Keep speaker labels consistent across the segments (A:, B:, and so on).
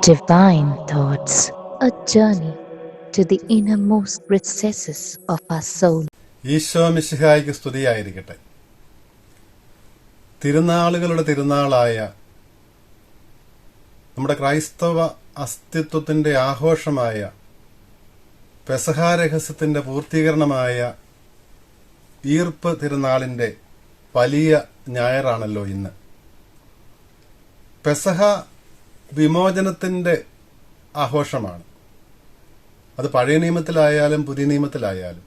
A: Divine Thoughts, a journey to the innermost recesses of our soul.
B: Isho മിശിഹായ്ക്ക് സ്തുതിയായിരിക്കട്ടെ. തിരുനാളുകളുടെ തിരുനാളായ നമ്മുടെ ക്രൈസ്തവ അസ്തിത്വത്തിന്റെ ആഘോഷമായ പെസഹാ രഹസ്യത്തിന്റെ പൂർത്തീകരണമായ ഈർപ്പ് തിരുനാളിന്റെ വലിയ ഞായറാണല്ലോ ഇന്ന്. പെസഹ വിമോചനത്തിന്റെ ആഘോഷമാണ്. അത് പഴയ നിയമത്തിലായാലും പുതിയ നിയമത്തിലായാലും.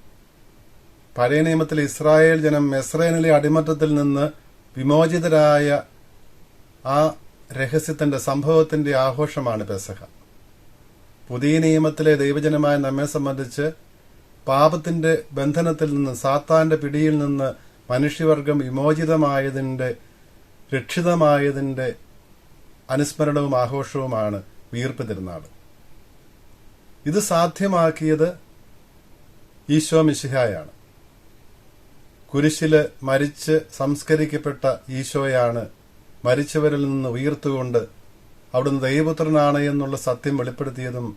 B: പഴയ നിയമത്തിൽ ഇസ്രായേൽ ജനം മിസ്രയീമിലെ അടിമത്തത്തിൽ നിന്ന് വിമോചിതരായ ആ രഹസ്യത്തിന്റെ സംഭവത്തിന്റെ ആഘോഷമാണ് പെസഹ. പുതിയ നിയമത്തിലെ ദൈവജനമായ നമ്മെ സംബന്ധിച്ച് പാപത്തിന്റെ ബന്ധനത്തിൽ നിന്ന്, സാത്താന്റെ പിടിയിൽ നിന്ന് മനുഷ്യവർഗം വിമോചിതമായതിന്റെ, രക്ഷിതമായതിന്റെ അനുസ്മരണവും ആഘോഷവുമാണ് ഉയിർപ്പ് തിരുനാൾ. ഇത് സാധ്യമാക്കിയത് ഈശോ മിശിഹായാണ്. കുരിശില് മരിച്ച് സംസ്കരിക്കപ്പെട്ട ഈശോയാണ് മരിച്ചവരിൽ നിന്ന് ഉയർത്തുകൊണ്ട് അവിടുന്ന് ദൈവപുത്രനാണ് എന്നുള്ള സത്യം വെളിപ്പെടുത്തിയതും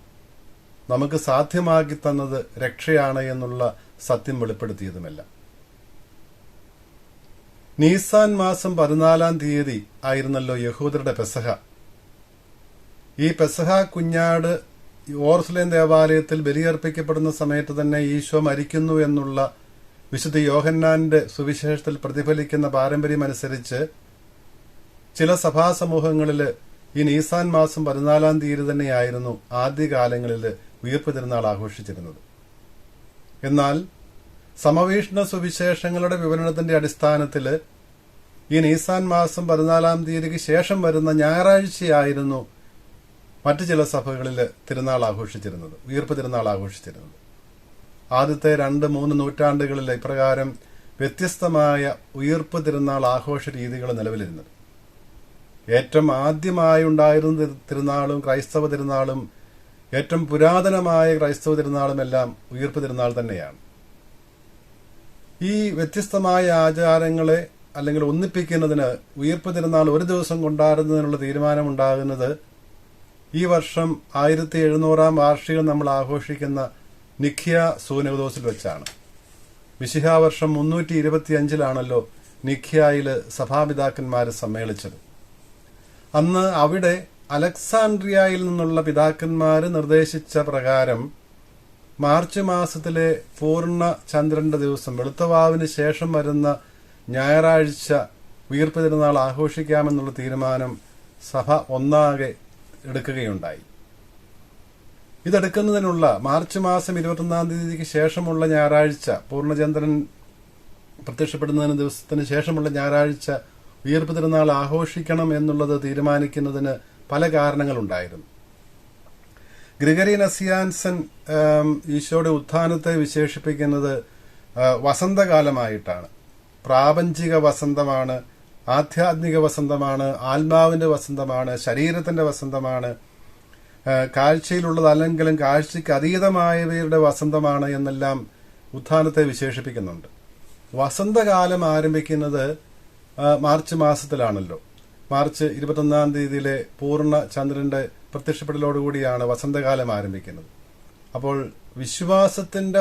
B: നമുക്ക് സാധ്യമാക്കി തന്നത് രക്ഷയാണ് എന്നുള്ള സത്യം വെളിപ്പെടുത്തിയതുമല്ല. നീസാൻ മാസം 14-ാം തീയതി ആയിരുന്നല്ലോ യഹൂദരുടെ പെസഹ. ഈ പെസഹ കുഞ്ഞാട് ഓർസ്ലേം ദേവാലയത്തിൽ ബലിയർപ്പിക്കപ്പെടുന്ന സമയത്ത് തന്നെ ഈശോ മരിക്കുന്നു എന്നുള്ള വിശുദ്ധ യോഹന്നാന്റെ സുവിശേഷത്തിൽ പ്രതിഫലിക്കുന്ന പാരമ്പര്യമനുസരിച്ച് ചില സഭാസമൂഹങ്ങളിൽ ഈ നീസാൻ മാസം 14-ാം തീയതി തന്നെയായിരുന്നു ആദ്യകാലങ്ങളിൽ ഉയിർപ്പ് തിരുനാൾ ആഘോഷിച്ചിരുന്നത്. എന്നാൽ സമവീക്ഷണ സുവിശേഷങ്ങളുടെ വിവരണത്തിന്റെ അടിസ്ഥാനത്തിൽ ഈ നീസാൻ മാസം 14-ാം തീയതിക്ക് ശേഷം വരുന്ന ഞായറാഴ്ചയായിരുന്നു മറ്റു ചില സഭകളിൽ തിരുനാൾ ആഘോഷിച്ചിരുന്നത്, ഉയിർപ്പ് തിരുനാൾ ആഘോഷിച്ചിരുന്നത്. ആദ്യത്തെ 2-3 നൂറ്റാണ്ടുകളിൽ ഇപ്രകാരം വ്യത്യസ്തമായ ഉയിർപ്പ് തിരുനാൾ ആഘോഷ രീതികൾ നിലവിലിരുന്നത്. ഏറ്റവും ആദ്യമായി ഉണ്ടായിരുന്ന തിരുനാളും ക്രൈസ്തവ തിരുനാളും ഏറ്റവും പുരാതനമായ ക്രൈസ്തവ തിരുനാളുമെല്ലാം ഉയിർപ്പ് തിരുനാൾ തന്നെയാണ്. ഈ വ്യത്യസ്തമായ ആചാരങ്ങളെ അല്ലെങ്കിൽ ഒന്നിപ്പിക്കുന്നതിന് ഉയിർപ്പ് തിരുനാൾ ഒരു ദിവസം കൊണ്ടാടുന്നതിനുള്ള തീരുമാനമുണ്ടാകുന്നത് ഈ വർഷം 1700-ാം വാർഷികം നമ്മൾ ആഘോഷിക്കുന്ന നിഖ്യ സൂനകദോസിൽ വെച്ചാണ്. മിശിഹാ വർഷം 325-ലാണല്ലോ നിഖ്യായില് സഭാപിതാക്കന്മാര് സമ്മേളിച്ചത്. അന്ന് അവിടെ അലക്സാൻഡ്രിയയിൽ നിന്നുള്ള പിതാക്കന്മാര് നിർദ്ദേശിച്ച പ്രകാരം മാർച്ച് മാസത്തിലെ പൂർണ്ണ ചന്ദ്രന്റെ ദിവസം, വെളുത്തവാവിന് ശേഷം വരുന്ന ഞായറാഴ്ച ഉയിർപ്പ് തിരുനാൾ ആഘോഷിക്കാമെന്നുള്ള തീരുമാനം സഭ ഒന്നാകെ എടുക്കുകയുണ്ടായി. ഇതെടുക്കുന്നതിനുള്ള മാർച്ച് മാസം 21-ാം തീയതിക്ക് ശേഷമുള്ള ഞായറാഴ്ച, പൂർണ്ണചന്ദ്രൻ പ്രത്യക്ഷപ്പെടുന്നതിന് ദിവസത്തിന് ശേഷമുള്ള ഞായറാഴ്ച ഉയിർപ്പ് തിരുനാൾ ആഘോഷിക്കണം എന്നുള്ളത് തീരുമാനിക്കുന്നതിന് പല കാരണങ്ങളുണ്ടായിരുന്നു. ഗ്രിഗറി നസിയാൻസൻ ഈശോയുടെ ഉത്ഥാനത്തെ വിശേഷിപ്പിക്കുന്നത് വസന്തകാലമായിട്ടാണ്. പ്രാപഞ്ചിക വസന്തമാണ്, ആധ്യാത്മിക വസന്തമാണ്, ആത്മാവിന്റെ വസന്തമാണ്, ശരീരത്തിന്റെ വസന്തമാണ്, കാഴ്ചയിലുള്ളതല്ലെങ്കിലും കാഴ്ചയ്ക്ക് അതീതമായവയുടെ വസന്തമാണ് എന്നെല്ലാം ഉത്ഥാനത്തെ വിശേഷിപ്പിക്കുന്നുണ്ട്. വസന്തകാലം ആരംഭിക്കുന്നത് മാർച്ച് മാസത്തിലാണല്ലോ. മാർച്ച് 21-ാം തീയതിയിലെ പൂർണ്ണ ചന്ദ്രന്റെ പ്രത്യക്ഷപ്പെടലോടുകൂടിയാണ് വസന്തകാലം ആരംഭിക്കുന്നത്. അപ്പോൾ വിശ്വാസത്തിന്റെ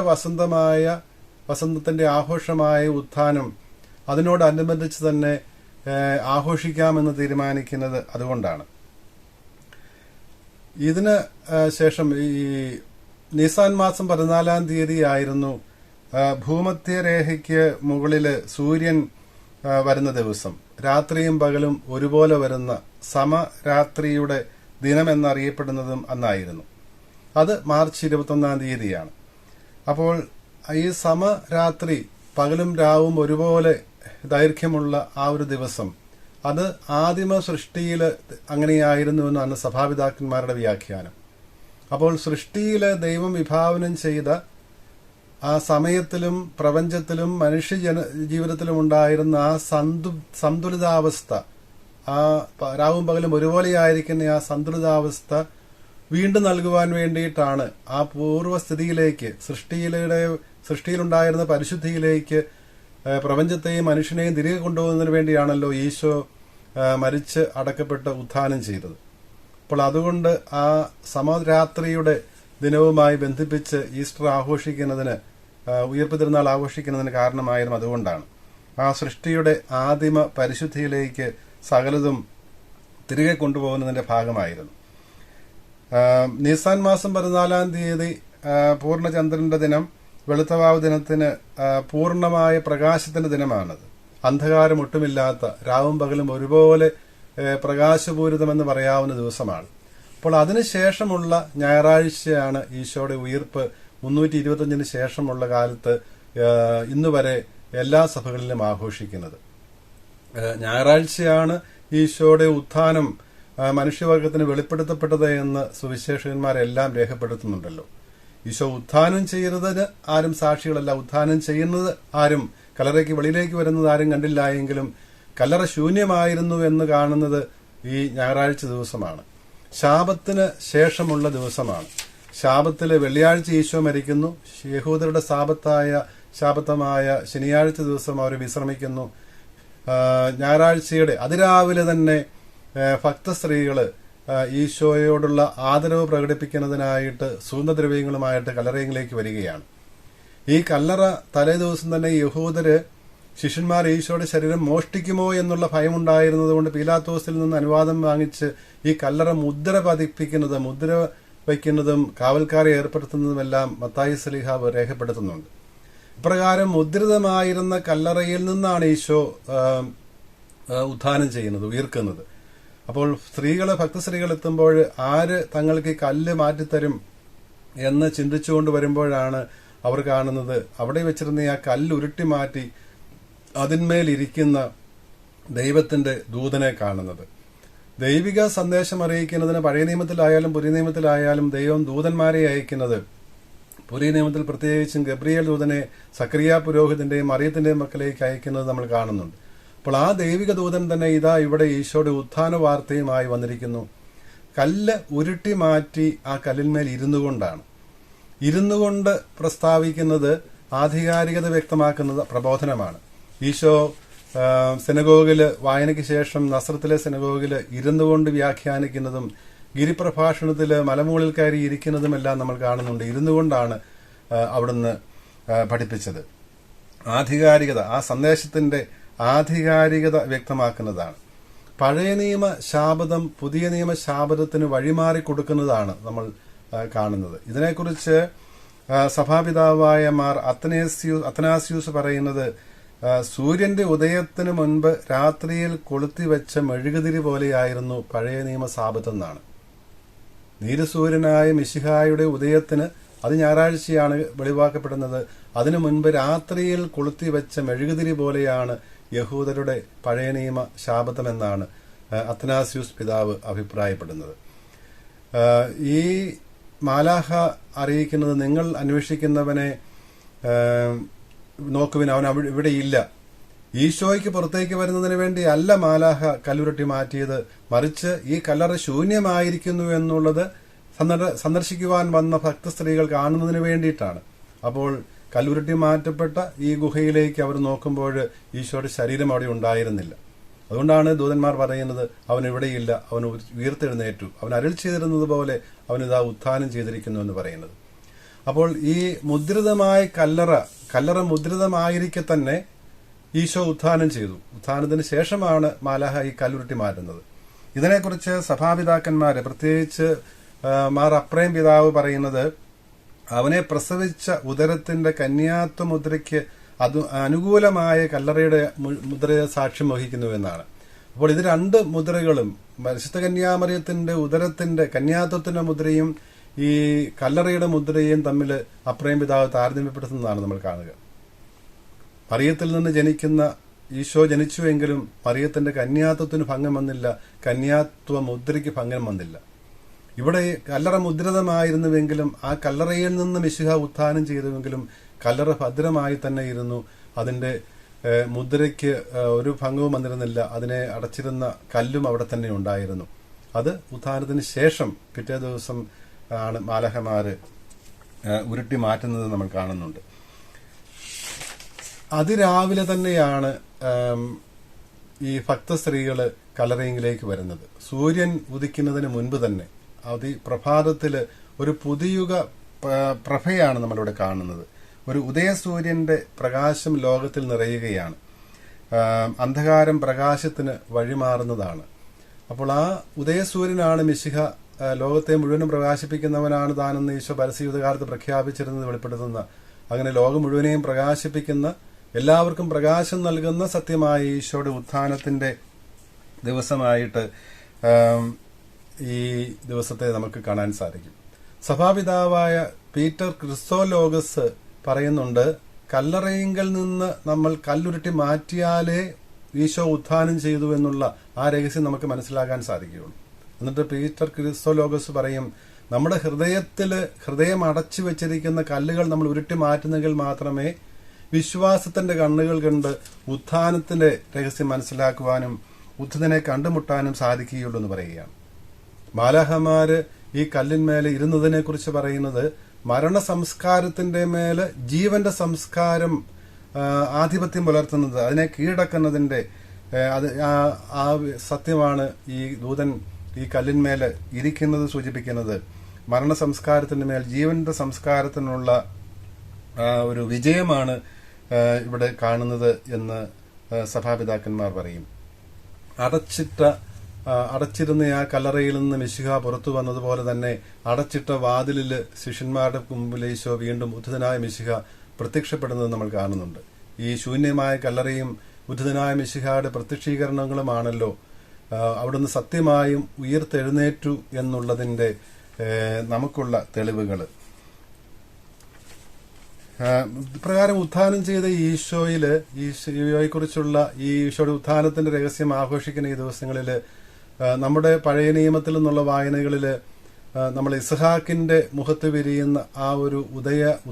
B: വസന്തത്തിന്റെ ആഘോഷമായ ഉത്ഥാനം അതിനോടനുബന്ധിച്ച് തന്നെ ആഘോഷിക്കാമെന്ന് തീരുമാനിക്കുന്നത് അതുകൊണ്ടാണ്. ഇതിന് ശേഷം ഈ നിസാൻ മാസം 14-ാം തീയതി ആയിരുന്നു ഭൂമധ്യരേഖയ്ക്ക് മുകളില് സൂര്യൻ വരുന്ന ദിവസം, രാത്രിയും പകലും ഒരുപോലെ വരുന്ന സമരാത്രിയുടെ ദിനം എന്നറിയപ്പെടുന്നതും അന്നായിരുന്നു. അത് മാർച്ച് 21-ാം തീയതിയാണ്. അപ്പോൾ ഈ സമരാത്രി, പകലും രാവും ഒരുപോലെ ദൈർഘ്യമുള്ള ആ ഒരു ദിവസം, അത് ആദിമ സൃഷ്ടിയിൽ അങ്ങനെയായിരുന്നു എന്നാണ് സഭാപിതാക്കന്മാരുടെ വ്യാഖ്യാനം. അപ്പോൾ സൃഷ്ടിയിൽ ദൈവം വിഭാവനം ചെയ്ത ആ സമയത്തിലും പ്രപഞ്ചത്തിലും മനുഷ്യ ജീവിതത്തിലും ഉണ്ടായിരുന്ന ആ സന്തുലിതാവസ്ഥ, ആ രാവും പകലും ഒരുപോലെയായിരിക്കുന്ന ആ സന്തുലിതാവസ്ഥ വീണ്ടും നൽകുവാൻ വേണ്ടിയിട്ടാണ് ആ പൂർവ്വസ്ഥിതിയിലേക്ക്, സൃഷ്ടിയിലുണ്ടായിരുന്ന പരിശുദ്ധിയിലേക്ക് പ്രപഞ്ചത്തെയും മനുഷ്യനെയും തിരികെ കൊണ്ടുപോകുന്നതിന് വേണ്ടിയാണല്ലോ ഈശോ മരിച്ച് അടക്കപ്പെട്ട് ഉത്ഥാനം ചെയ്തത്. അപ്പോൾ അതുകൊണ്ട് ആ സമരാത്രിയുടെ ദിനവുമായി ബന്ധിപ്പിച്ച് ഈസ്റ്റർ ആഘോഷിക്കുന്നതിന്, ഉയർപ്പ് തിരുനാൾ ആഘോഷിക്കുന്നതിന് കാരണമായതും അതുകൊണ്ടാണ്. ആ സൃഷ്ടിയുടെ ആദിമ പരിശുദ്ധിയിലേക്ക് സകലതും തിരികെ കൊണ്ടുപോകുന്നതിന്റെ ഭാഗമായിരുന്നു. നീസാൻ മാസം 14 തീയതി പൂർണ്ണചന്ദ്രന്റെ ദിനം, വെളുത്തവാവ് ദിനത്തിന് പൂർണ്ണമായ പ്രകാശത്തിന്റെ ദിനമാണത്. അന്ധകാരം ഒട്ടുമില്ലാത്ത, രാവും പകലും ഒരുപോലെ പ്രകാശപൂരിതമെന്ന് പറയാവുന്ന ദിവസമാണ്. അപ്പോൾ അതിനുശേഷമുള്ള ഞായറാഴ്ചയാണ് ഈശോയുടെ ഉയിർപ്പ് 325 ശേഷമുള്ള കാലത്ത് ഇന്നുവരെ എല്ലാ സഭകളിലും ആഘോഷിക്കുന്നത്. ഞായറാഴ്ചയാണ് ഈശോയുടെ ഉത്ഥാനം മനുഷ്യവർഗത്തിന് വെളിപ്പെടുത്തപ്പെട്ടത് എന്ന് സുവിശേഷകന്മാരെല്ലാം രേഖപ്പെടുത്തുന്നുണ്ടല്ലോ. ഈശോ ഉത്ഥാനം ചെയ്തതിന് ആരും സാക്ഷികളല്ല. ഉത്ഥാനം ചെയ്യുന്നത് ആരും, കല്ലറയ്ക്ക് വെളിയിലേക്ക് വരുന്നത് ആരും കണ്ടില്ല എങ്കിലും കല്ലറ ശൂന്യമായിരുന്നു എന്ന് കാണുന്നത് ഈ ഞായറാഴ്ച ദിവസമാണ്. ശാബത്തിന് ശേഷമുള്ള ദിവസമാണ്. ശാബത്തിലെ വെള്ളിയാഴ്ച ഈശോ മരിക്കുന്നു. യഹൂദരുടെ ശാബത്തമായ ശനിയാഴ്ച ദിവസം അവർ വിശ്രമിക്കുന്നു. ഞായറാഴ്ചയുടെ അതിരാവിലെ തന്നെ ഭക്തസ്ത്രീകള് ഈശോയോടുള്ള ആദരവ് പ്രകടിപ്പിക്കുന്നതിനായിട്ട് സുഗന്ധദ്രവ്യങ്ങളുമായിട്ട് കല്ലറയിലേക്ക് വരികയാണ്. ഈ കല്ലറ തലേ ദിവസം തന്നെ യഹൂദര് ശിഷ്യന്മാർ ഈശോയുടെ ശരീരം മോഷ്ടിക്കുമോ എന്നുള്ള ഭയമുണ്ടായിരുന്നതുകൊണ്ട് പീലാത്തോസിൽ നിന്ന് അനുവാദം വാങ്ങിച്ച് ഈ കല്ലറ മുദ്ര വയ്ക്കുന്നതും കാവൽക്കാരെ ഏർപ്പെടുത്തുന്നതുമെല്ലാം മത്തായി സ്ലീഹാവ് രേഖപ്പെടുത്തുന്നുണ്ട്. ഇപ്രകാരം മുദ്രിതമായിരുന്ന കല്ലറയിൽ നിന്നാണ് ഈശോ ഉത്ഥാനം ചെയ്യുന്നത്, ഉയർക്കുന്നത്. അപ്പോൾ ഭക്തസ്ത്രീകൾ എത്തുമ്പോൾ ആര് തങ്ങൾക്ക് കല്ല് മാറ്റിത്തരും എന്ന് ചിന്തിച്ചുകൊണ്ട് വരുമ്പോഴാണ് അവർ കാണുന്നത് അവിടെ വെച്ചിരുന്ന ആ കല്ല് ഉരുട്ടി മാറ്റി അതിന്മേലിരിക്കുന്ന ദൈവത്തിന്റെ ദൂതനെ കാണുന്നത്. ദൈവിക സന്ദേശം അറിയിക്കുന്നതിന് പഴയ നിയമത്തിലായാലും പുതിയ നിയമത്തിലായാലും ദൈവം ദൂതന്മാരെ അയക്കുന്നത്, പുതിയ നിയമത്തിൽ പ്രത്യേകിച്ചും ഗബ്രിയേൽ ദൂതനെ സക്കറിയ പുരോഹിതന്റെയും മറിയത്തിന്റെയും മക്കളിലേക്ക് അയക്കുന്നത് നമ്മൾ കാണുന്നുണ്ട്. അപ്പോൾ ആ ദൈവിക ദൂതൻ തന്നെ ഇതാ ഇവിടെ ഈശോയുടെ ഉത്ഥാന വാർത്തയുമായി വന്നിരിക്കുന്നു. കല്ല് ഉരുട്ടി മാറ്റി ആ കല്ലിന്മേൽ ഇരുന്നുകൊണ്ട് പ്രസ്താവിക്കുന്നത് ആധികാരികത വ്യക്തമാക്കുന്നത് പ്രബോധനമാണ്. ഈശോ സിനഗോഗില് വായനയ്ക്ക് ശേഷം നസ്രത്തിലെ സിനഗോഗില് ഇരുന്നുകൊണ്ട് വ്യാഖ്യാനിക്കുന്നതും ഗിരിപ്രഭാഷണത്തില് മലമുകളിൽ കയറി ഇരിക്കുന്നതുമെല്ലാം നമ്മൾ കാണുന്നുണ്ട്. ഇരുന്നുകൊണ്ടാണ് അവിടുന്ന് പഠിപ്പിച്ചത്. ആധികാരികത, ആ സന്ദേശത്തിന്റെ ആധികാരികത വ്യക്തമാക്കുന്നതാണ്. പഴയ നിയമ ശാബദം പുതിയ നിയമ ശാബദത്തിന് വഴിമാറി കൊടുക്കുന്നതാണ് നമ്മൾ കാണുന്നത്. ഇതിനെക്കുറിച്ച് സഭാപിതാവായ മാർ അത്തനാസ്യൂസ് പറയുന്നത്, സൂര്യന്റെ ഉദയത്തിന് മുൻപ് രാത്രിയിൽ കൊളുത്തിവെച്ച മെഴുകുതിരി പോലെയായിരുന്നു പഴയ നിയമ സാബത്തെന്നാണ്. നീരസൂര്യനായ മിശിഹായുടെ ഉദയത്തിന്, അത് ഞായറാഴ്ചയാണ് വെളിവാക്കപ്പെടുന്നത്, അതിനു മുൻപ് രാത്രിയിൽ കൊളുത്തിവെച്ച മെഴുകുതിരി പോലെയാണ് യഹൂദരുടെ പഴയ നിയമ ശാബത്തമെന്നാണ് അത്തനാസ്യൂസ് പിതാവ് അഭിപ്രായപ്പെടുന്നത്. ഈ മാലാഹ അറിയിക്കുന്നത്, നിങ്ങൾ അന്വേഷിക്കുന്നവനെ നോക്കുവിൻ, അവൻ ഇവിടെയില്ല. ഈശോയ്ക്ക് പുറത്തേക്ക് വരുന്നതിന് വേണ്ടി അല്ല മാലാഹ കല്ലുരുട്ടി മാറ്റിയത്, മറിച്ച് ഈ കല്ലറ ശൂന്യമായിരിക്കുന്നു എന്നുള്ളത് സന്ദർശിക്കുവാൻ വന്ന ഭക്തസ്ത്രീകൾ കാണുന്നതിന് വേണ്ടിയിട്ടാണ്. അപ്പോൾ കല്ലുരുട്ടി മാറ്റപ്പെട്ട ഈ ഗുഹയിലേക്ക് അവർ നോക്കുമ്പോൾ ഈശോയുടെ ശരീരം അവിടെ ഉണ്ടായിരുന്നില്ല. അതുകൊണ്ടാണ് ദൂതന്മാർ പറയുന്നത്, അവൻ ഇവിടെയില്ല, അവൻ ഉയർത്തെഴുന്നേറ്റു, അവൻ അരുൾ ചെയ്തിരുന്നത് പോലെ അവനിതാ ഉത്ഥാനം ചെയ്തിരിക്കുന്നു എന്ന് പറയുന്നത്. അപ്പോൾ ഈ മുദ്രിതമായ കല്ലറ മുദ്രിതമായിരിക്കെ തന്നെ ഈശോ ഉത്ഥാനം ചെയ്തു. ഉത്ഥാനത്തിന് ശേഷമാണ് മാലാഹ ഈ കല്ലുരുട്ടി മാറ്റുന്നത്. ഇതിനെക്കുറിച്ച് സഭാപിതാക്കന്മാര്, പ്രത്യേകിച്ച് മാർ അപ്രേം പിതാവ് പറയുന്നത്, അവനെ പ്രസവിച്ച ഉദരത്തിന്റെ കന്യാത്വ മുദ്രയ്ക്ക് അനുകൂലമായ കല്ലറയുടെ മുദ്രയെ സാക്ഷ്യം വഹിക്കുന്നു എന്നാണ്. അപ്പോൾ ഇത് രണ്ട് മുദ്രകളും, പരിശുദ്ധ കന്യാമറിയത്തിന്റെ ഉദരത്തിന്റെ കന്യാത്വത്തിന്റെ മുദ്രയും ഈ കല്ലറയുടെ മുദ്രയും തമ്മിൽ അപ്രേം പിതാവ് താരതമ്യപ്പെടുത്തുന്നതാണ് നമ്മൾ കാണുക. മറിയത്തിൽ നിന്ന് ജനിക്കുന്ന ഈശോ ജനിച്ചുവെങ്കിലും മറിയത്തിന്റെ കന്യാത്വത്തിന് ഭംഗം വന്നില്ല, കന്യാത്വ മുദ്രയ്ക്ക് ഭംഗം വന്നില്ല. ഇവിടെ കല്ലറ മുദ്രിതമായിരുന്നുവെങ്കിലും ആ കല്ലറയിൽ നിന്ന് മിശിഹ ഉത്ഥാനം ചെയ്തുവെങ്കിലും കല്ലറ ഭദ്രമായി തന്നെ ഇരുന്നു. അതിന്റെ മുദ്രയ്ക്ക് ഒരു ഭംഗവും വന്നിരുന്നില്ല. അതിനെ അടച്ചിരുന്ന കല്ലും അവിടെ തന്നെ ഉണ്ടായിരുന്നു. അത് ഉത്ഥാനത്തിന് ശേഷം പിറ്റേ ദിവസം ആണ് മാലാഖമാര് ഉരുട്ടി മാറ്റുന്നത് നമ്മൾ കാണുന്നുണ്ട്. അതിരാവിലെ തന്നെയാണ് ഈ ഭക്തസ്ത്രീകള് കല്ലറയിലേക്ക് വരുന്നത്. സൂര്യൻ ഉദിക്കുന്നതിന് മുൻപ് തന്നെ പ്രഭാതത്തില് ഒരു പുതിയുഗ പ്രഭയാണ് നമ്മളിവിടെ കാണുന്നത്. ഒരു ഉദയസൂര്യന്റെ പ്രകാശം ലോകത്തിൽ നിറയുകയാണ്. അന്ധകാരം പ്രകാശത്തിന് വഴിമാറുന്നതാണ്. അപ്പോൾ ആ ഉദയസൂര്യനാണ് മിശിഹ, ലോകത്തെ മുഴുവനും പ്രകാശിപ്പിക്കുന്നവനാണ് താനെന്ന് ഈശോ പരസ്യയുഗകാലത്ത് പ്രഖ്യാപിച്ചിരുന്നത് വെളിപ്പെടുത്തുന്ന, അങ്ങനെ ലോകം മുഴുവനെയും പ്രകാശിപ്പിക്കുന്ന, എല്ലാവർക്കും പ്രകാശം നൽകുന്ന സത്യമായ ഈശോയുടെ ഉത്ഥാനത്തിന്റെ ദിവസമായിട്ട് ഈ ദിവസത്തെ നമുക്ക് കാണാൻ സാധിക്കും. സഭാപിതാവായ പീറ്റർ ക്രിസ്തോലോഗസ് പറയുന്നുണ്ട്, കല്ലറയിങ്കൽ നിന്ന് നമ്മൾ കല്ലുരുട്ടി മാറ്റിയാലേ ഈശോ ഉത്ഥാനം ചെയ്തു എന്നുള്ള ആ രഹസ്യം നമുക്ക് മനസ്സിലാക്കാൻ സാധിക്കുകയുള്ളൂ. എന്നിട്ട് പീറ്റർ ക്രിസ്തോലോഗസ് പറയും, നമ്മുടെ ഹൃദയം അടച്ചു വെച്ചിരിക്കുന്ന കല്ലുകൾ നമ്മൾ ഉരുട്ടി മാറ്റുന്നെങ്കിൽ മാത്രമേ വിശ്വാസത്തിന്റെ കണ്ണുകൾ കണ്ട് ഉത്ഥാനത്തിന്റെ രഹസ്യം മനസ്സിലാക്കുവാനും ഉത്ഥിതനെ കണ്ടുമുട്ടാനും സാധിക്കുകയുള്ളൂ എന്ന് പറയുകയാണ്. മാലാഖമാര് ഈ കല്ലിന്മേലെ ഇരുന്നതിനെ കുറിച്ച് പറയുന്നത്, മരണ സംസ്കാരത്തിന്റെ മേല് ജീവന്റെ സംസ്കാരം ആധിപത്യം പുലർത്തുന്നത്, അതിനെ കീഴടക്കുന്നതിന്റെ ആ സത്യമാണ് ഈ ദൂതൻ ഈ കല്ലിന്മേല് ഇരിക്കുന്നത് സൂചിപ്പിക്കുന്നത്. മരണ സംസ്കാരത്തിന്റെ മേൽ ജീവന്റെ സംസ്കാരത്തിനുള്ള ഒരു വിജയമാണ് ഇവിടെ കാണുന്നത് എന്ന് സഭാപിതാക്കന്മാർ പറയും. അടച്ചിരുന്ന ആ കല്ലറയിൽ നിന്ന് മിശിഹ പുറത്തു വന്നതുപോലെ തന്നെ അടച്ചിട്ട വാതിലില് ശിഷ്യന്മാരുടെ മുമ്പിൽ ഈശോ വീണ്ടും ഉദ്ധിതനായ മിശിഹ പ്രത്യക്ഷപ്പെടുന്നത് നമ്മൾ കാണുന്നുണ്ട്. ഈ ശൂന്യമായ കല്ലറയും ഉദ്ധിതനായ മിശിഹയുടെ പ്രത്യക്ഷീകരണങ്ങളുമാണല്ലോ അവിടുന്ന് സത്യമായും ഉയർത്തെഴുന്നേറ്റു എന്നുള്ളതിന്റെ നമുക്കുള്ള തെളിവുകൾ. ഇപ്രകാരം ഉത്ഥാനം ചെയ്ത ഈശോയെക്കുറിച്ചുള്ള ഈ ഈശോയുടെ ഉത്ഥാനത്തിന്റെ രഹസ്യം ആഘോഷിക്കുന്ന ഈ ദിവസങ്ങളില് നമ്മുടെ പഴയ നിയമത്തിൽ നിന്നുള്ള വായനകളില് നമ്മൾ ഇസ്ഹാക്കിന്റെ മുഖത്ത് വിരിയുന്ന ആ ഒരു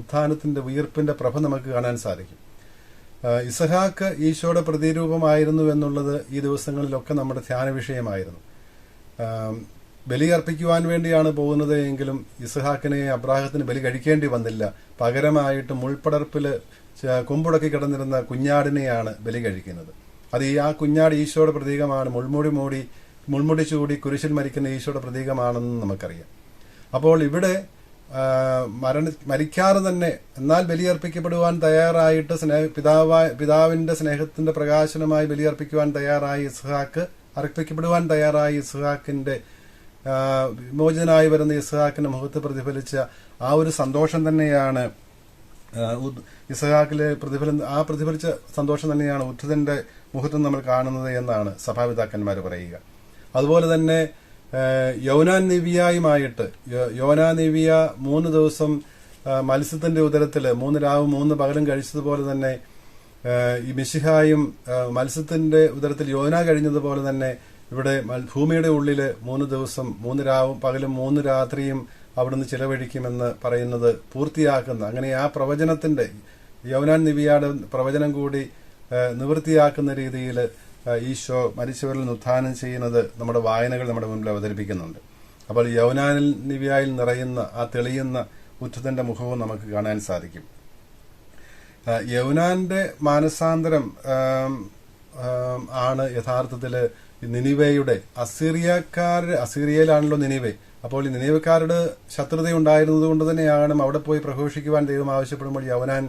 B: ഉത്ഥാനത്തിന്റെ ഉയർപ്പിന്റെ പ്രഭ നമുക്ക് കാണാൻ സാധിക്കും. ഇസ്ഹാക്ക് ഈശോയുടെ പ്രതിരൂപമായിരുന്നു എന്നുള്ളത് ഈ ദിവസങ്ങളിലൊക്കെ നമ്മുടെ ധ്യാന വിഷയമായിരുന്നു. ബലി അർപ്പിക്കുവാൻ വേണ്ടിയാണ് പോകുന്നത് എങ്കിലും ഇസ്ഹാക്കിനെ അബ്രാഹത്തിന് ബലി കഴിക്കേണ്ടി വന്നില്ല. പകരമായിട്ട് മുൾപ്പടർപ്പില് കൊമ്പുടക്കി കിടന്നിരുന്ന കുഞ്ഞാടിനെയാണ് ബലി കഴിക്കുന്നത്. അത് ആ കുഞ്ഞാട് ഈശോയുടെ പ്രതീകമാണ്. മുൾമുടി ചൂടി കുരിശിൽ മരിക്കുന്ന ഈശോയുടെ പ്രതീകമാണെന്ന് നമുക്കറിയാം. അപ്പോൾ ഇവിടെ മരിക്കാതെ തന്നെ എന്നാൽ ബലിയർപ്പിക്കപ്പെടുവാൻ തയ്യാറായിട്ട് പിതാവിന്റെ സ്നേഹത്തിന്റെ പ്രകാശനമായി ബലിയർപ്പിക്കുവാൻ അർപ്പിക്കപ്പെടുവാൻ തയ്യാറായ ഇസ്ഹാക്കിന്റെ വിമോചനായി വരുന്ന ഇസ്ഹാക്കിന്റെ മുഖത്ത് പ്രതിഫലിച്ച ആ ഒരു സന്തോഷം തന്നെയാണ് ഇസ്ഹാക്കിലെ പ്രതിഫലിച്ച സന്തോഷം തന്നെയാണ് ഉദ്ധിതന്റെ മുഖത്ത് നമ്മൾ കാണുന്നത് എന്നാണ് സഭാപിതാക്കന്മാർ പറയുക. അതുപോലെ തന്നെ യോനാൻ നിവിയായുമായിട്ട് യോനാ നിവിയ 3 ദിവസം മത്സ്യത്തിന്റെ ഉദരത്തില് 3 രാവും 3 പകലും കഴിച്ചതുപോലെ തന്നെ ഈ മിശിഹായും മത്സ്യത്തിന്റെ ഉദരത്തിൽ യോന കഴിഞ്ഞതുപോലെ തന്നെ ഇവിടെ ഭൂമിയുടെ ഉള്ളില് 3 ദിവസം 3 രാവും പകലും 3 രാത്രിയും അവിടുന്ന് ചിലവഴിക്കുമെന്ന് പറയുന്നത് പൂർത്തിയാക്കുന്ന, അങ്ങനെ ആ പ്രവചനത്തിന്റെ യോനാൻ നിവിയുടെ പ്രവചനം കൂടി നിവൃത്തിയാക്കുന്ന രീതിയിൽ ഈശോ മരിച്ചവരിൽ നിന്ന് ഉത്ഥാനം ചെയ്യുന്നത് നമ്മുടെ വായനകൾ നമ്മുടെ മുന്നിൽ അവതരിപ്പിക്കുന്നുണ്ട്. അപ്പോൾ യോനാനിൽ നിവിയായിൽ നിറയുന്ന ആ തെളിയുന്ന ഉത്ഥിതന്റെ മുഖവും നമുക്ക് കാണാൻ സാധിക്കും. യോനാന്റെ മാനസാന്തരം ആണ് യഥാർത്ഥത്തില് നിനിവേയുടെ അസീറിയയിലാണല്ലോ നിനിവേ. അപ്പോൾ ഈ നിനിവേക്കാരുടെ ശത്രുതയുണ്ടായിരുന്നത് കൊണ്ട് തന്നെയാണ് അവിടെ പോയി പ്രഘോഷിക്കുവാൻ ദൈവം ആവശ്യപ്പെടുമ്പോൾ യോനാൻ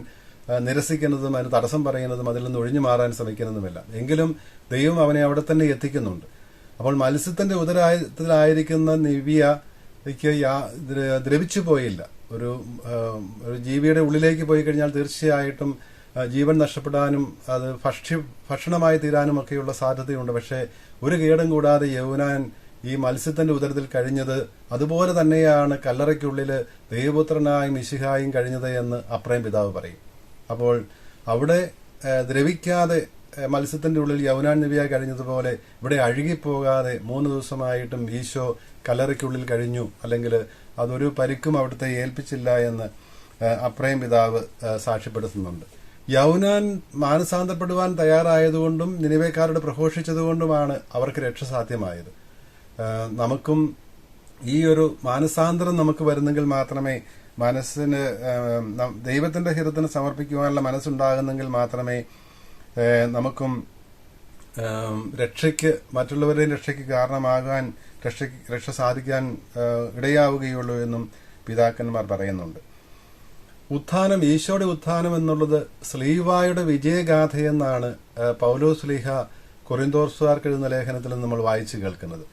B: നിരസിക്കുന്നതും അതിന് തടസ്സം പറയുന്നതും അതിൽ നിന്ന് ഒഴിഞ്ഞു മാറാൻ ശ്രമിക്കുന്നതുമല്ല. എങ്കിലും ദൈവം അവനെ അവിടെ തന്നെ എത്തിക്കുന്നുണ്ട്. അപ്പോൾ മത്സ്യത്തിന്റെ ഉദരത്തിലായിരിക്കുന്ന നിവിയയ്ക്ക് ദ്രവിച്ചു പോയില്ല. ഒരു ജീവിയുടെ ഉള്ളിലേക്ക് പോയി കഴിഞ്ഞാൽ തീർച്ചയായിട്ടും ജീവൻ നഷ്ടപ്പെടാനും അത് ഭക്ഷണമായി തീരാനും ഒക്കെയുള്ള സാധ്യതയുണ്ട്. പക്ഷേ ഒരു കേടും കൂടാതെ യോനാൻ ഈ മത്സ്യത്തിന്റെ ഉദരത്തിൽ കഴിഞ്ഞത് അതുപോലെ തന്നെയാണ് കല്ലറയ്ക്കുള്ളില് ദൈവപുത്രനായ മിശിഹായും കഴിഞ്ഞത് എന്ന് അപ്രയം പിതാവ് പറയും. അപ്പോൾ അവിടെ ദ്രവിക്കാതെ മത്സ്യത്തിന്റെ ഉള്ളിൽ യോനാൻ നബിയായി കഴിഞ്ഞതുപോലെ ഇവിടെ അഴുകിപ്പോകാതെ 3 ദിവസമായിട്ടും ഈശോ കല്ലറയ്ക്കുള്ളിൽ കഴിഞ്ഞു, അല്ലെങ്കിൽ അതൊരു പരിക്കും അവിടുത്തെ ഏൽപ്പിച്ചില്ല എന്ന് അപ്രയം പിതാവ് സാക്ഷ്യപ്പെടുത്തുന്നുണ്ട്. യോനാൻ മാനസാന്തരപ്പെടുവാൻ തയ്യാറായതുകൊണ്ടും നിനിവേക്കാരോട് പ്രഘോഷിച്ചതുകൊണ്ടുമാണ് അവർക്ക് രക്ഷ സാധ്യമായത്. നമുക്കും ഈ ഒരു മാനസാന്തരം നമുക്ക് വരുന്നെങ്കിൽ മാത്രമേ മനസ്സിന് ദൈവത്തിന്റെ ഹിതത്തിന് സമർപ്പിക്കുവാനുള്ള മനസ്സുണ്ടാകുന്നെങ്കിൽ മാത്രമേ നമുക്കും മറ്റുള്ളവരുടെയും രക്ഷയ്ക്ക് കാരണമാകാൻ രക്ഷ സാധിക്കാൻ ഇടയാവുകയുള്ളൂ എന്നും പിതാക്കന്മാർ പറയുന്നുണ്ട്. ഉത്ഥാനം, ഈശോയുടെ ഉത്ഥാനം എന്നുള്ളത് സ്ലീവായുടെ വിജയഗാഥയെന്നാണ് പൗലോസ് ശ്ലീഹ കൊറിന്തോസുകാർക്ക് എഴുതുന്ന ലേഖനത്തിൽ നമ്മൾ വായിച്ചു കേൾക്കുന്നത്.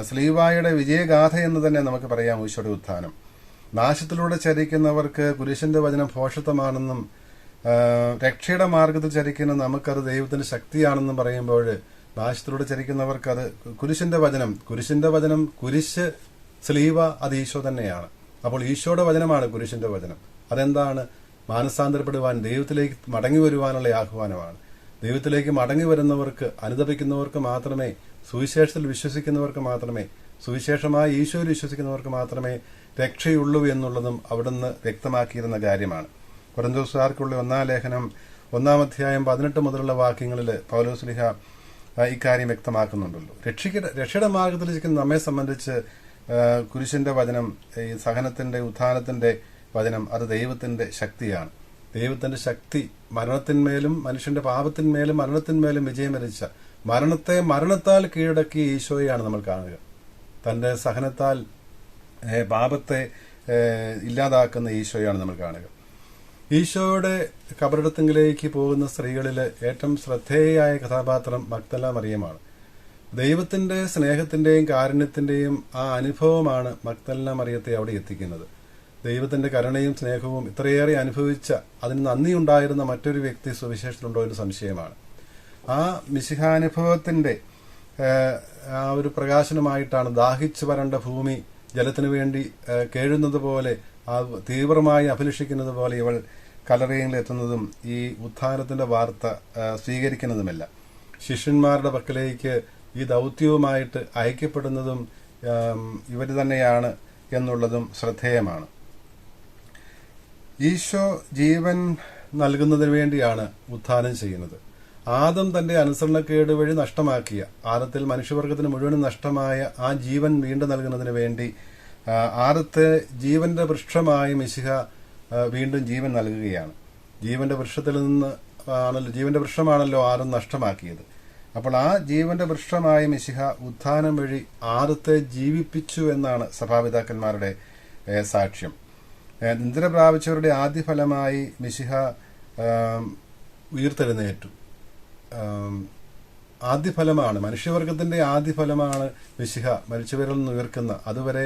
B: സ്ലീവായുടെ വിജയഗാഥ എന്ന് തന്നെ നമുക്ക് പറയാം ഈശോയുടെ ഉത്ഥാനം. നാശത്തിലൂടെ ചരിക്കുന്നവർക്ക് കുരിശിന്റെ വചനം ഭോഷത്വമാണെന്നും രക്ഷയുടെ മാർഗത്തിൽ ചരിക്കുന്ന നമുക്കത് ദൈവത്തിന്റെ ശക്തിയാണെന്നും പറയുമ്പോൾ, നാശത്തിലൂടെ ചരിക്കുന്നവർക്ക് അത് കുരിശിന്റെ വചനം, കുരിശ്, സ്ലീവ, അത് ഈശോ തന്നെയാണ്. അപ്പോൾ ഈശോയുടെ വചനമാണ് കുരിശിന്റെ വചനം. അതെന്താണ്? മാനസാന്തരപ്പെടുവാൻ, ദൈവത്തിലേക്ക് മടങ്ങി വരുവാനുള്ള ആഹ്വാനമാണ്. ദൈവത്തിലേക്ക് മടങ്ങി വരുന്നവർക്ക്, അനുദപിക്കുന്നവർക്ക് മാത്രമേ, സുവിശേഷത്തിൽ വിശ്വസിക്കുന്നവർക്ക് മാത്രമേ, സുവിശേഷമായ ഈശോയിൽ വിശ്വസിക്കുന്നവർക്ക് മാത്രമേ രക്ഷയുള്ളൂ എന്നുള്ളതും അവിടുന്ന് വ്യക്തമാക്കിയിരുന്ന കാര്യമാണ്. കൊരിന്തോസുകാർക്കുള്ള 1-ാം ലേഖനം 1-ാം അധ്യായം 18 മുതലുള്ള വാക്യങ്ങളിൽ പൗലോസ് ശ്ലീഹ ഇക്കാര്യം വ്യക്തമാക്കുന്നുണ്ടല്ലോ. രക്ഷയുടെ മാർഗത്തിലിരിക്കുന്ന നമ്മെ സംബന്ധിച്ച് കുരിശിന്റെ വചനം, ഈ സഹനത്തിന്റെ, ഉത്ഥാനത്തിന്റെ വചനം, അത് ദൈവത്തിന്റെ ശക്തിയാണ്. ദൈവത്തിന്റെ ശക്തി മരണത്തിന്മേലും മനുഷ്യന്റെ പാപത്തിന്മേലും മരണത്തിന്മേലും വിജയം വരിച്ച, മരണത്താൽ കീഴടക്കിയ ഈശോയെയാണ് നമ്മൾ കാണുക. തന്റെ സഹനത്താൽ പാപത്തെ ഇല്ലാതാക്കുന്ന ഈശോയാണ് നമ്മൾ കാണുക. ഈശോയുടെ കബറിടത്തിലേക്ക് പോകുന്ന സ്ത്രീകളിൽ ഏറ്റവും ശ്രദ്ധേയയായ കഥാപാത്രം മഗ്ദല മറിയമാണ്. ദൈവത്തിന്റെ സ്നേഹത്തിന്റെയും കാരുണ്യത്തിന്റെയും ആ അനുഭവമാണ് മഗ്ദല മറിയത്തെ അവിടെ എത്തിക്കുന്നത്. ദൈവത്തിന്റെ കരുണയും സ്നേഹവും ഇത്രയേറെ അനുഭവിച്ച, അതിന് നന്ദിയുണ്ടായിരുന്ന മറ്റൊരു വ്യക്തി സുവിശേഷത്തിലുണ്ടോ എന്ന് സംശയമാണ്. ആ മിശിഹാനുഭവത്തിന്റെ ആ ഒരു പ്രകാശനമായിട്ടാണ് ദാഹിച്ചു വരണ്ട ഭൂമി ജലത്തിനു വേണ്ടി കേഴുന്നത് പോലെ, ആ തീവ്രമായി അഭിലഷിക്കുന്നത് പോലെ ഇവൾ കല്ലറയിൽ എത്തുന്നതും ഈ ഉത്ഥാനത്തിന്റെ വാർത്ത സ്വീകരിക്കുന്നതുമല്ല. ശിഷ്യന്മാരുടെ പക്കലേക്ക് ഈ ദൗത്യവുമായിട്ട് അയക്കപ്പെടുന്നതും ഇവർ തന്നെയാണ് എന്നുള്ളതും ശ്രദ്ധേയമാണ്. ഈശോ ജീവൻ നൽകുന്നതിന് വേണ്ടിയാണ് ഉത്ഥാനം ചെയ്യുന്നത്. ആദം തന്റെ അനുസരണക്കേട് വഴി നഷ്ടമാക്കിയ, ആദത്തിൽ മനുഷ്യവർഗത്തിന് മുഴുവനും നഷ്ടമായ ആ ജീവൻ വീണ്ടും നൽകുന്നതിന് വേണ്ടി ആദത്തെ ജീവന്റെ വൃക്ഷമായി മിശിഹ വീണ്ടും ജീവൻ നൽകുകയാണ്. ജീവന്റെ വൃക്ഷമാണല്ലോ ആദം നഷ്ടമാക്കിയത്. അപ്പോൾ ആ ജീവന്റെ വൃക്ഷമായ മിശിഹ ഉത്ഥാനം വഴി ആദത്തെ ജീവിപ്പിച്ചു എന്നാണ് സഭാപിതാക്കന്മാരുടെ സാക്ഷ്യം. നിദ്ര പ്രാപിച്ചവരുടെ ആദ്യഫലമായി മിശിഹ ഉയർത്തെഴുന്നേറ്റു. ആദ്യഫലമാണ്, മനുഷ്യവർഗത്തിന്റെ ആദ്യഫലമാണ് മിശിഹ മരിച്ചവരിൽ നിന്ന് ഉയർക്കുന്ന. അതുവരെ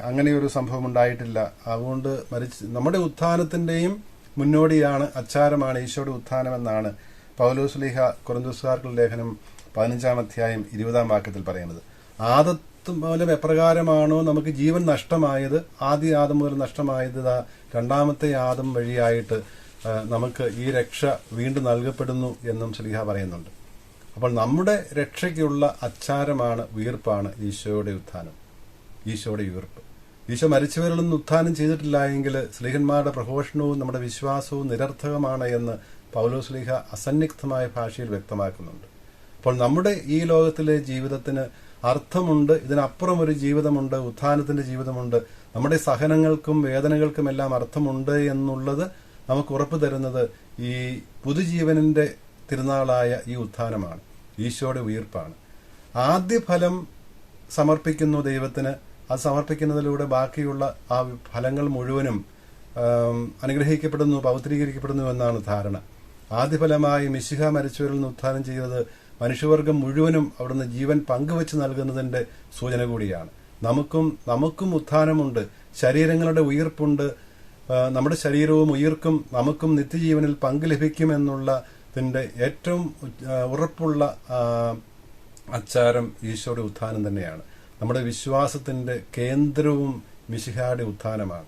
B: അങ്ങനെയൊരു സംഭവം ഉണ്ടായിട്ടില്ല. അതുകൊണ്ട് നമ്മുടെ ഉത്ഥാനത്തിന്റെയും മുന്നോടിയാണ്, അച്ചാരമാണ് ഈശോയുടെ ഉത്ഥാനമെന്നാണ് പൗലോസ് ശ്ലീഹ കൊരിന്തോസുകാർക്കുള്ള ലേഖനം 15-ാം അധ്യായം 20-ാം വാക്യത്തിൽ പറയുന്നത്. ആദത്ത് മൂലം എപ്രകാരമാണോ നമുക്ക് ജീവൻ നഷ്ടമായത്, ആദ്യ ആദം മുതൽ നഷ്ടമായത്, രണ്ടാമത്തെ ആദം വഴിയായിട്ട് നമുക്ക് ഈ രക്ഷ വീണ്ടും നൽകപ്പെടുന്നു എന്നും ശ്ലീഹ പറയുന്നുണ്ട്. അപ്പോൾ നമ്മുടെ രക്ഷയ്ക്കുള്ള അച്ചാരമാണ്, ഉയർപ്പാണ് ഈശോയുടെ ഉത്ഥാനം, ഈശോയുടെ ഉയർപ്പ്. ഈശോ മരിച്ചവരിൽ നിന്ന് ഉത്ഥാനം ചെയ്തിട്ടില്ല എങ്കിൽ ശ്ലീഹന്മാരുടെ പ്രഘോഷണവും നമ്മുടെ വിശ്വാസവും നിരർത്ഥകമാണ് എന്ന് പൗലോസ് ശ്ലീഹ അസന്നിഗ്ധമായ ഭാഷയിൽ വ്യക്തമാക്കുന്നുണ്ട്. അപ്പോൾ നമ്മുടെ ഈ ലോകത്തിലെ ജീവിതത്തിന് അർത്ഥമുണ്ട്, ഇതിനപ്പുറം ഒരു ജീവിതമുണ്ട്, ഉത്ഥാനത്തിന്റെ ജീവിതമുണ്ട്. നമ്മുടെ സഹനങ്ങൾക്കും വേദനകൾക്കും എല്ലാം അർത്ഥമുണ്ട് എന്നുള്ളത് നമുക്ക് ഉറപ്പു തരുന്നത് ഈ പുതുജീവനിന്റെ തിരുനാളായ ഈ ഉത്ഥാനമാണ്, ഈശോയുടെ ഉയർപ്പാണ്. ആദ്യ ഫലം സമർപ്പിക്കുന്നു ദൈവത്തിന്. അത് സമർപ്പിക്കുന്നതിലൂടെ ബാക്കിയുള്ള ആ ഫലങ്ങൾ മുഴുവനും അനുഗ്രഹിക്കപ്പെടുന്നു, പൗത്രീകരിക്കപ്പെടുന്നു എന്നാണ് ധാരണ. ആദ്യഫലമായി മിശിഹ മരിച്ചവരിൽ നിന്ന് ഉത്ഥാനം ചെയ്തത് മനുഷ്യവർഗം മുഴുവനും അവിടുന്ന് ജീവൻ പങ്കുവെച്ച് നൽകുന്നതിന്റെ സൂചന കൂടിയാണ്. നമുക്കും ഉത്ഥാനമുണ്ട്, ശരീരങ്ങളുടെ ഉയർപ്പുണ്ട്. നമ്മുടെ ശരീരവും ഉയർക്കും, നമുക്കും നിത്യജീവനിൽ പങ്ക് ലഭിക്കുമെന്നുള്ളതിന്റെ ഏറ്റവും ഉറപ്പുള്ള അച്ചാരം ഈശോയുടെ ഉത്ഥാനം തന്നെയാണ്. നമ്മുടെ വിശ്വാസത്തിന്റെ കേന്ദ്രവും മിശിഹായുടെ ഉത്ഥാനമാണ്.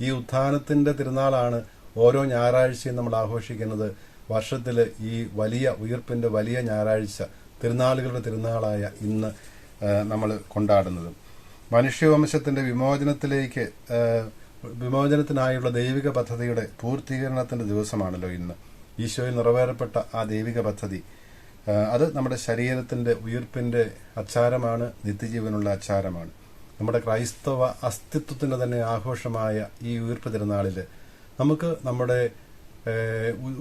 B: ഈ ഉത്ഥാനത്തിന്റെ തിരുനാളാണ് ഓരോ ഞായറാഴ്ചയും നമ്മൾ ആഘോഷിക്കുന്നത്. വർഷത്തിൽ ഈ വലിയ ഉയർപ്പിന്റെ വലിയ ഞായറാഴ്ച, തിരുനാളുകളുടെ തിരുനാളായ ഇന്ന് നമ്മൾ കൊണ്ടാടുന്നത്. മനുഷ്യവംശത്തിന്റെ വിമോചനത്തിനായുള്ള ദൈവിക പദ്ധതിയുടെ പൂർത്തീകരണത്തിന്റെ ദിവസമാണല്ലോ ഇന്ന്. ഈശോയിൽ നിറവേറപ്പെട്ട ആ ദൈവിക പദ്ധതി, അത് നമ്മുടെ ശരീരത്തിന്റെ ഉയർപ്പിന്റെ അച്ചാരമാണ്, നിത്യജീവനുള്ള അച്ചാരമാണ്. നമ്മുടെ ക്രൈസ്തവ അസ്തിത്വത്തിന്റെ തന്നെ ആഘോഷമായ ഈ ഉയർപ്പ് തിരുനാളില് നമുക്ക് നമ്മുടെ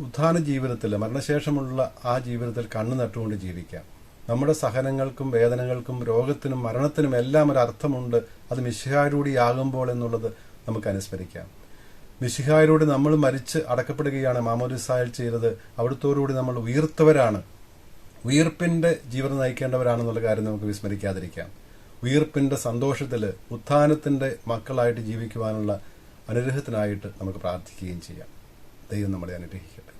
B: ഉത്ഥാന ജീവിതത്തിൽ, മരണശേഷമുള്ള ആ ജീവിതത്തിൽ കണ്ണു നട്ടുകൊണ്ട് ജീവിക്കാം. നമ്മുടെ സഹനങ്ങൾക്കും വേദനകൾക്കും രോഗത്തിനും മരണത്തിനും എല്ലാം ഒരു അർത്ഥമുണ്ട്. അത് മിശിഹായിലൂടെയാകുമ്പോൾ എന്നുള്ളത് നമുക്ക് അനുസ്മരിക്കാം. മിശിഹായിലൂടെ നമ്മൾ മരിച്ച് അടക്കപ്പെടുകയാണ് മാമോദിസായിൽ ചെയ്തത്. അവിടുത്തോടുകൂടി നമ്മൾ ഉയർത്തവരാണ്, ഉയർപ്പിന്റെ ജീവിതം നയിക്കേണ്ടവരാണെന്നുള്ള കാര്യം നമുക്ക് വിസ്മരിക്കാതിരിക്കാം. ഉയർപ്പിന്റെ സന്തോഷത്തിൽ ഉത്ഥാനത്തിന്റെ മക്കളായിട്ട് ജീവിക്കുവാനുള്ള അനുഗ്രഹത്തിനായിട്ട് നമുക്ക് പ്രാർത്ഥിക്കുകയും ചെയ്യാം. ദൈവം നമ്മളെ അനുഗ്രഹിക്കട്ടെ.